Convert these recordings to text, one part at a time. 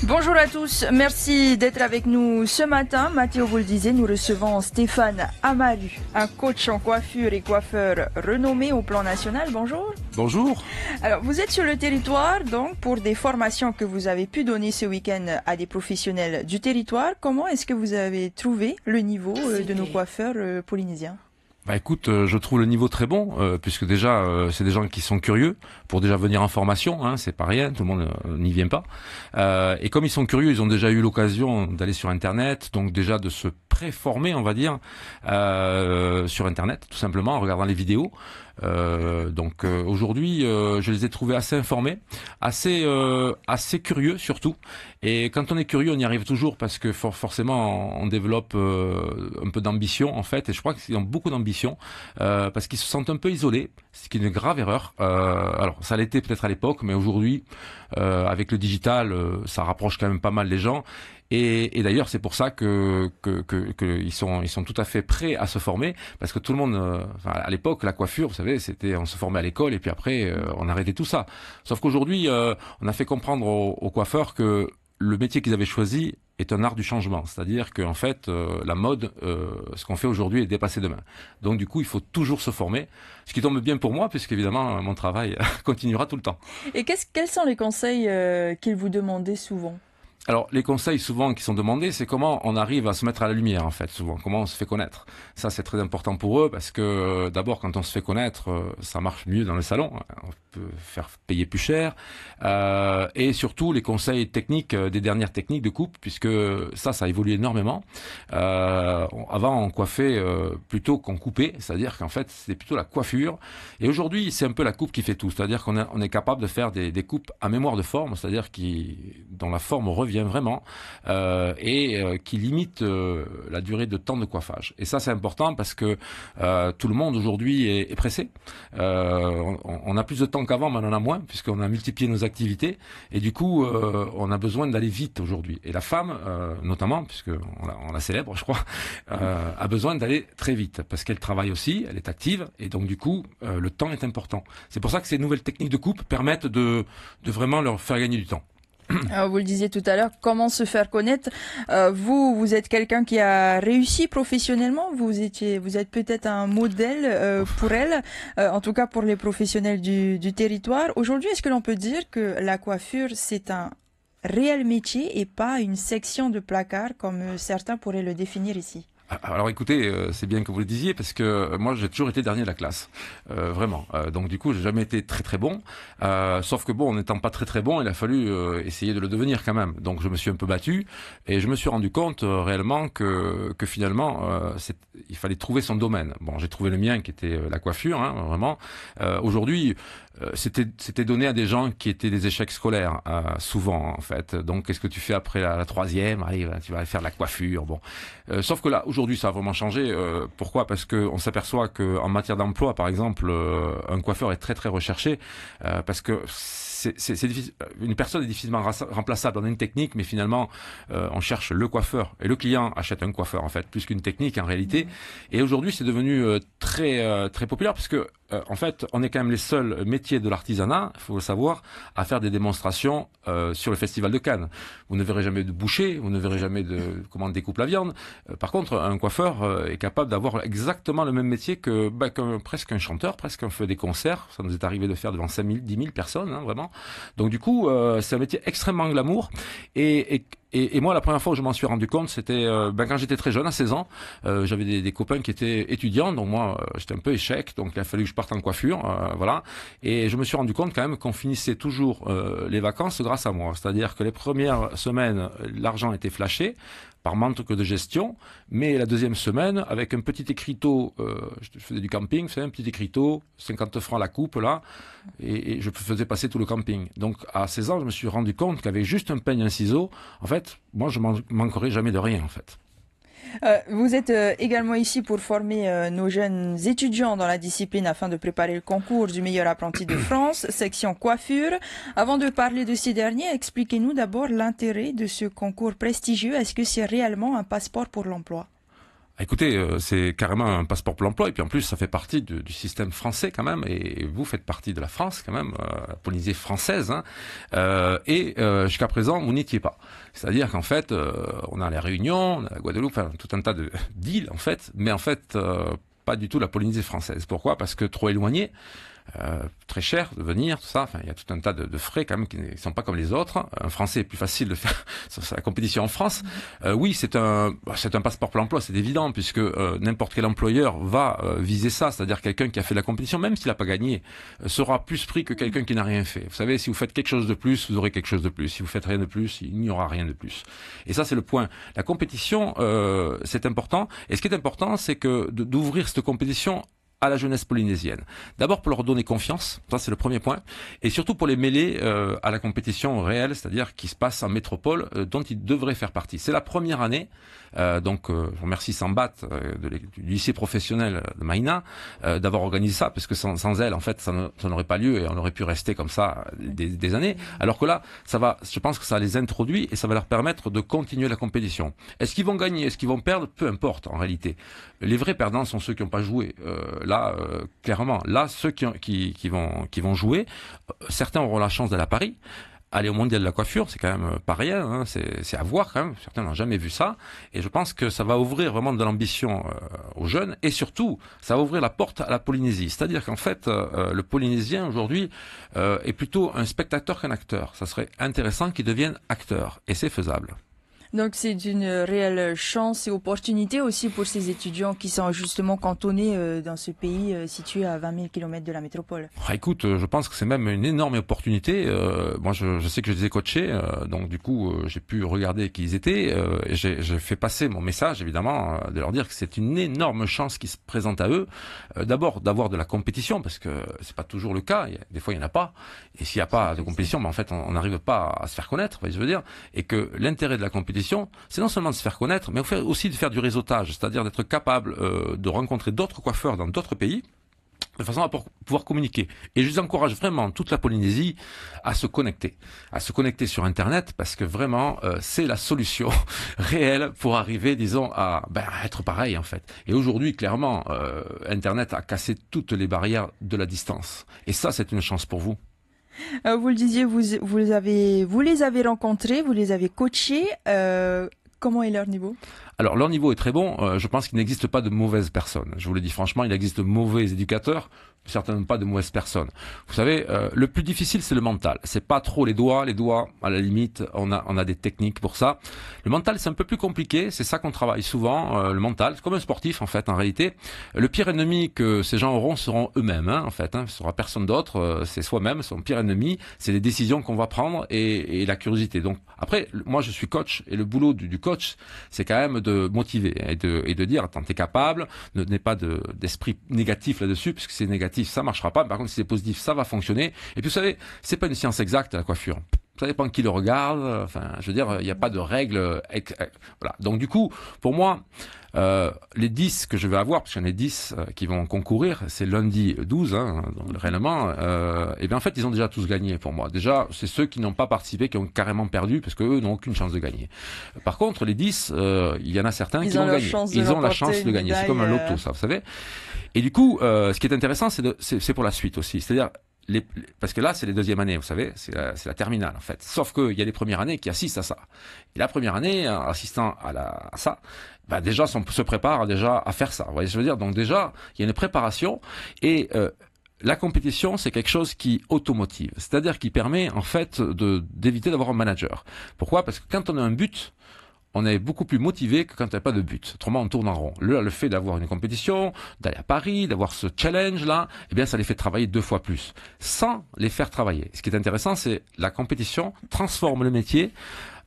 Bonjour à tous, merci d'être avec nous ce matin. Mathéo vous le disait, nous recevons Stéphane Amaru, un coach en coiffure et coiffeur renommé au plan national. Bonjour. Bonjour. Alors, vous êtes sur le territoire donc pour des formations que vous avez pu donner ce week-end à des professionnels du territoire. Comment est-ce que vous avez trouvé le niveau de nos coiffeurs polynésiens? Bah écoute, je trouve le niveau très bon, puisque déjà c'est des gens qui sont curieux pour déjà venir en formation, hein, c'est pas rien, tout le monde n'y vient pas. Et comme ils sont curieux, ils ont déjà eu l'occasion d'aller sur Internet, donc déjà de se préformer, on va dire, sur Internet, tout simplement en regardant les vidéos. Donc aujourd'hui, je les ai trouvés assez informés, assez curieux surtout. Et quand on est curieux, on y arrive toujours parce que forcément on développe un peu d'ambition en fait. Et je crois qu'ils ont beaucoup d'ambition parce qu'ils se sentent un peu isolés, ce qui est une grave erreur. Alors ça l'était peut-être à l'époque, mais aujourd'hui avec le digital, ça rapproche quand même pas mal les gens. Et d'ailleurs, c'est pour ça que ils sont tout à fait prêts à se former, parce que tout le monde, à l'époque, la coiffure, vous savez, c'était on se formait à l'école et puis après on arrêtait tout ça. Sauf qu'aujourd'hui, on a fait comprendre aux coiffeurs que le métier qu'ils avaient choisi est un art du changement, c'est-à-dire qu'en fait, la mode, ce qu'on fait aujourd'hui est dépassé demain. Donc du coup, il faut toujours se former, ce qui tombe bien pour moi, puisqu'évidemment, mon travail continuera tout le temps. Et quels sont les conseils qu'ils vous demandaient souvent? Alors, les conseils souvent qui sont demandés, c'est comment on arrive à se mettre à la lumière, en fait, souvent. Comment on se fait connaître. Ça, c'est très important pour eux parce que, d'abord, quand on se fait connaître, ça marche mieux dans le salon. On peut faire payer plus cher. Et surtout, les conseils techniques, des dernières techniques de coupe, puisque ça évolue énormément. Avant, on coiffait plutôt qu'on coupait, c'est-à-dire qu'en fait, c'était plutôt la coiffure. Et aujourd'hui, c'est un peu la coupe qui fait tout. C'est-à-dire qu'on est capable de faire des coupes à mémoire de forme, c'est-à-dire dont la forme revient vraiment qui limite la durée de temps de coiffage. Et ça, c'est important parce que tout le monde aujourd'hui est pressé. On a plus de temps qu'avant, mais on en a moins puisqu'on a multiplié nos activités. Et du coup, on a besoin d'aller vite aujourd'hui. Et la femme, notamment, puisque on la célèbre, je crois, a besoin d'aller très vite parce qu'elle travaille aussi, elle est active. Et donc, du coup, le temps est important. C'est pour ça que ces nouvelles techniques de coupe permettent de vraiment leur faire gagner du temps. Alors, vous le disiez tout à l'heure, comment se faire connaître? Vous êtes quelqu'un qui a réussi professionnellement. Vous êtes peut-être un modèle pour elle, en tout cas pour les professionnels du territoire. Aujourd'hui, est-ce que l'on peut dire que la coiffure, c'est un réel métier et pas une section de placard comme certains pourraient le définir ici? Alors écoutez, c'est bien que vous le disiez parce que moi j'ai toujours été dernier de la classe, vraiment. Donc du coup j'ai jamais été très très bon. Sauf que bon, en n'étant pas très très bon, il a fallu essayer de le devenir quand même. Donc je me suis un peu battu et je me suis rendu compte réellement que finalement il fallait trouver son domaine. Bon, j'ai trouvé le mien qui était la coiffure, hein, vraiment. Aujourd'hui c'était donné à des gens qui étaient des échecs scolaires, souvent en fait. Donc qu'est-ce que tu fais après la troisième? Allez, tu vas aller faire de la coiffure. Bon, sauf que là aujourd'hui ça a vraiment changé. Pourquoi? Parce que on s'aperçoit que en matière d'emploi, par exemple, un coiffeur est très très recherché parce que c'est difficile. Une personne est difficilement remplaçable. On a une technique, mais finalement, on cherche le coiffeur et le client achète un coiffeur en fait, plus qu'une technique en réalité. Et aujourd'hui, c'est devenu très très populaire parce que en fait, on est quand même les seuls métiers de l'artisanat, il faut le savoir, à faire des démonstrations sur le festival de Cannes. Vous ne verrez jamais de boucher, vous ne verrez jamais de comment on découpe la viande. Par contre, un coiffeur est capable d'avoir exactement le même métier que presque un chanteur, presque un fait des concerts. Ça nous est arrivé de faire devant 5 000, 10 000 personnes, hein, vraiment. Donc du coup, c'est un métier extrêmement glamour. Et moi, la première fois où je m'en suis rendu compte, c'était quand j'étais très jeune, à 16 ans. J'avais des copains qui étaient étudiants, donc moi, j'étais un peu échec, donc il a fallu que je parte en coiffure, voilà. Et je me suis rendu compte quand même qu'on finissait toujours les vacances grâce à moi. C'est-à-dire que les premières semaines, l'argent était flashé par manque de gestion, mais la deuxième semaine, avec un petit écriteau, je faisais du camping, vous savez, un petit écriteau, 50 francs la coupe, là, et je faisais passer tout le camping. Donc, à 16 ans, je me suis rendu compte qu'avec juste un peigne et un ciseau, en fait, moi, je manquerais jamais de rien, en fait. Vous êtes également ici pour former nos jeunes étudiants dans la discipline afin de préparer le concours du meilleur apprenti de France, section coiffure. Avant de parler de ces derniers, expliquez-nous d'abord l'intérêt de ce concours prestigieux. Est-ce que c'est réellement un passeport pour l'emploi? Écoutez, c'est carrément un passeport pour l'emploi, et puis en plus ça fait partie du système français quand même, et vous faites partie de la France quand même, la Polynésie française, hein, jusqu'à présent vous n'y étiez pas. C'est-à-dire qu'en fait, on a la Réunion, on a la Guadeloupe, enfin tout un tas d'îles en fait, mais en fait pas du tout la Polynésie française. Pourquoi? Parce que trop éloigné. Très cher de venir, tout ça. Enfin, il y a tout un tas de frais quand même qui ne sont pas comme les autres. Un Français est plus facile de faire sa compétition en France. Oui, c'est un passeport pour l'emploi, c'est évident, puisque n'importe quel employeur va viser ça, c'est-à-dire quelqu'un qui a fait de la compétition, même s'il n'a pas gagné, sera plus pris que quelqu'un qui n'a rien fait. Vous savez, si vous faites quelque chose de plus, vous aurez quelque chose de plus. Si vous faites rien de plus, il n'y aura rien de plus. Et ça, c'est le point. La compétition, c'est important. Et ce qui est important, c'est que d'ouvrir cette compétition à la jeunesse polynésienne. D'abord pour leur donner confiance, ça c'est le premier point, et surtout pour les mêler à la compétition réelle, c'est-à-dire qui se passe en métropole, dont ils devraient faire partie. C'est la première année, donc je remercie Sambat du lycée professionnel de Maïna d'avoir organisé ça, parce que sans elle, en fait, ça n'aurait pas lieu et on aurait pu rester comme ça des années. Alors que là, je pense que ça les introduit et ça va leur permettre de continuer la compétition. Est-ce qu'ils vont gagner, est-ce qu'ils vont perdre? Peu importe en réalité. Les vrais perdants sont ceux qui n'ont pas joué. Clairement, là, ceux qui vont jouer, certains auront la chance d'aller à Paris. Aller au mondial de la coiffure, c'est quand même pas rien, hein, c'est à voir quand même. Certains n'ont jamais vu ça, et je pense que ça va ouvrir vraiment de l'ambition aux jeunes, et surtout, ça va ouvrir la porte à la Polynésie. C'est-à-dire qu'en fait, le Polynésien aujourd'hui est plutôt un spectateur qu'un acteur. Ça serait intéressant qu'il devienne acteur, et c'est faisable. Donc c'est une réelle chance et opportunité aussi pour ces étudiants qui sont justement cantonnés dans ce pays situé à 20 000 km de la métropole. Écoute, je pense que c'est même une énorme opportunité. Moi, je sais que je les ai coachés, donc du coup, j'ai pu regarder qui ils étaient. Et j'ai fait passer mon message, évidemment, de leur dire que c'est une énorme chance qui se présente à eux. D'abord, d'avoir de la compétition, parce que c'est pas toujours le cas. Des fois, il n'y en a pas. Et s'il n'y a pas de compétition, en fait, on n'arrive pas à se faire connaître, je veux dire. Et que l'intérêt de la compétition, c'est non seulement de se faire connaître, mais aussi de faire du réseautage, c'est-à-dire d'être capable de rencontrer d'autres coiffeurs dans d'autres pays, de façon à pouvoir communiquer. Et je les encourage vraiment, toute la Polynésie, à se connecter sur Internet, parce que vraiment, c'est la solution réelle pour arriver, disons, à être pareil, en fait. Et aujourd'hui, clairement, Internet a cassé toutes les barrières de la distance. Et ça, c'est une chance pour vous. Vous le disiez, vous les avez rencontrés, vous les avez coachés. Comment est leur niveau? Alors leur niveau est très bon, je pense qu'il n'existe pas de mauvaises personnes. Je vous le dis franchement, il existe de mauvais éducateurs, certainement pas de mauvaises personnes. Vous savez, le plus difficile c'est le mental. C'est pas trop les doigts à la limite, on a des techniques pour ça. Le mental c'est un peu plus compliqué, c'est ça qu'on travaille souvent, le mental, c'est comme un sportif en fait en réalité. Le pire ennemi que ces gens auront seront eux-mêmes en fait, ce sera personne d'autre, c'est soi-même, son pire ennemi, c'est les décisions qu'on va prendre et la curiosité. Donc après, moi je suis coach et le boulot du coach, c'est quand même de motiver et de dire attends, t'es capable, n'aie pas d'esprit négatif là-dessus, puisque c'est négatif ça marchera pas. Par contre si c'est positif ça va fonctionner. Et puis vous savez, c'est pas une science exacte la coiffure. Ça dépend qui le regarde. Enfin, je veux dire, il n'y a pas de règles. Voilà. Donc du coup, pour moi, les 10 que je vais avoir, parce qu'il y en a 10 qui vont concourir, c'est lundi 12, donc, réellement, et bien en fait, ils ont déjà tous gagné pour moi. Déjà, c'est ceux qui n'ont pas participé, qui ont carrément perdu, parce qu'eux n'ont aucune chance de gagner. Par contre, les 10, il y en a certains qui vont gagner. Ils ont la chance de gagner. C'est comme un loto, ça, vous savez. Et du coup, ce qui est intéressant, c'est pour la suite aussi. C'est-à-dire, parce que là, c'est les deuxièmes années, vous savez, c'est la terminale en fait. Sauf qu'il y a les premières années qui assistent à ça. Et la première année, en assistant à ça, déjà, se prépare déjà à faire ça. Vous voyez ce que je veux dire? Donc déjà, il y a une préparation et la compétition, c'est quelque chose qui automotive. C'est-à-dire qui permet en fait d'éviter d'avoir un manager. Pourquoi? Parce que quand on a un but, on est beaucoup plus motivé que quand il n'y a pas de but. Autrement, on tourne en rond. Le fait d'avoir une compétition, d'aller à Paris, d'avoir ce challenge-là, eh bien, ça les fait travailler 2 fois plus, sans les faire travailler. Ce qui est intéressant, c'est la compétition transforme le métier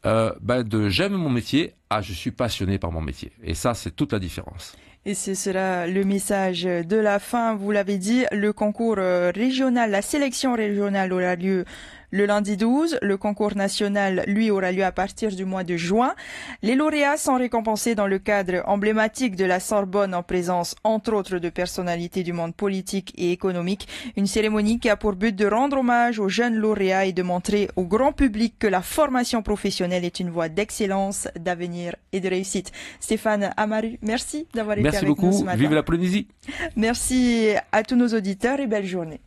de j'aime mon métier à je suis passionné par mon métier. Et ça, c'est toute la différence. Et ce sera le message de la fin. Vous l'avez dit, le concours régional, la sélection régionale aura lieu le lundi 12. Le concours national, lui, aura lieu à partir du mois de juin. Les lauréats sont récompensés dans le cadre emblématique de la Sorbonne en présence, entre autres, de personnalités du monde politique et économique. Une cérémonie qui a pour but de rendre hommage aux jeunes lauréats et de montrer au grand public que la formation professionnelle est une voie d'excellence, d'avenir et de réussite. Stéphane Amaru, merci d'avoir été avec nous ce matin. Vive la Polynésie. Merci à tous nos auditeurs et belle journée.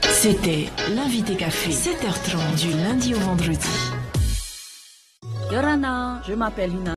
C'était l'invité café, 7h30 du lundi au vendredi. Yorana, je m'appelle Hina.